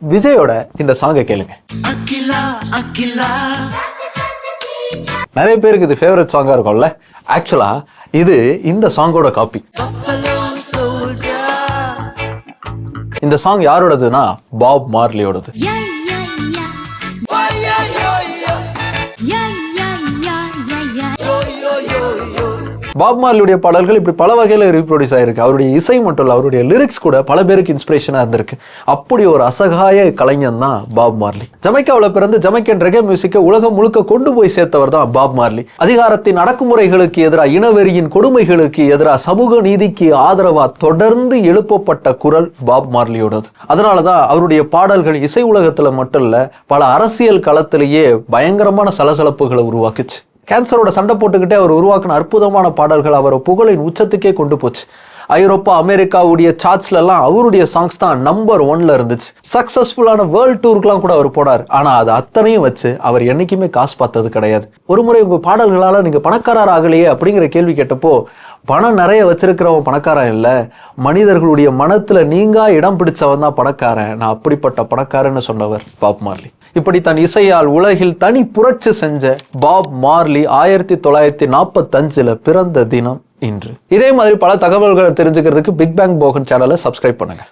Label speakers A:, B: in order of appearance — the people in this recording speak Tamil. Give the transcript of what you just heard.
A: விஜயோட இந்த சாங்கை கேளுங்க. நிறைய பேருக்கு இது ஃபேவரட் சாங்கா இருக்கும்ல. ஆக்சுவலா இது இந்த சாங்கோட காப்பி. இந்த சாங் யாரோடதுன்னா பாப் மார்லியோடது. பாப் மார்லியுடைய பாடல்கள் இப்படி பல வகையில ரீப்ரொடியூஸ் ஆயிருக்கு. அவருடைய இசை மட்டும் இல்ல, அவருடைய லிரிக்ஸ் கூட பல பேருக்கு இன்ஸ்பிரேஷனா இருந்திருக்கு. அப்படி ஒரு அசகாய கலைஞன் தான் பாப் மார்லி. ஜமைக்காவில் பிறந்து ஜமைக்கன் ரெகே மியூசிக்கை உலகம் முழுக்க கொண்டு போய் சேர்த்தவர் தான் பாப் மார்லி. அதிகாரத்தின் அடக்குமுறைகளுக்கு எதிராக, இனவெறியின் கொடுமைகளுக்கு எதிராக, சமூக நீதிக்கு ஆதரவா தொடர்ந்து எழுப்பப்பட்ட குரல் பாப் மார்லியோடது. அதனாலதான் அவருடைய பாடல்கள் இசை உலகத்துல மட்டும் இல்ல, பல அரசியல் களத்திலேயே பயங்கரமான சலசலப்புகளை உருவாக்குச்சு. கேன்சரோட சண்டை போட்டுக்கிட்டே அவர் உருவாக்கின அற்புதமான பாடல்கள் அவரை புகழின் உச்சத்துக்கே கொண்டு போச்சு. ஐரோப்பா, அமெரிக்காவுடைய சார்ட்ஸ்ல எல்லாம் அவருடைய சாங்ஸ் தான் நம்பர் 1ல இருந்துச்சு. சக்சஸ்ஃபுல்லான வேர்ல்ட் டூருக்குலாம் கூட அவர் போனார். ஆனா அது அத்தனையும் வச்சு அவர் என்னைக்குமே காசு பார்த்தது கிடையாது. ஒரு முறை உங்க பாடல்களால நீங்க பணக்காரர் ஆகலையே அப்படிங்கிற கேள்வி கேட்டப்போ, பணம் நிறைய வச்சிருக்கிறவன் பணக்காரன் இல்ல, மனிதர்களுடைய மனத்துல நீங்கா இடம் பிடிச்சவன் தான் பணக்காரன், நான் அப்படிப்பட்ட பணக்காரன்னு சொன்னவர் பாப் மார்லி. இப்படி தன் இசையால் உலகில் தனி புரட்சி செஞ்ச பாப் மார்லி 1945 பிறந்த தினம் இன்று. இதே மாதிரி பல தகவல்களை தெரிஞ்சுக்கிறதுக்கு பிக் பேங் போகன் சேனலை சப்ஸ்கிரைப் பண்ணுங்க.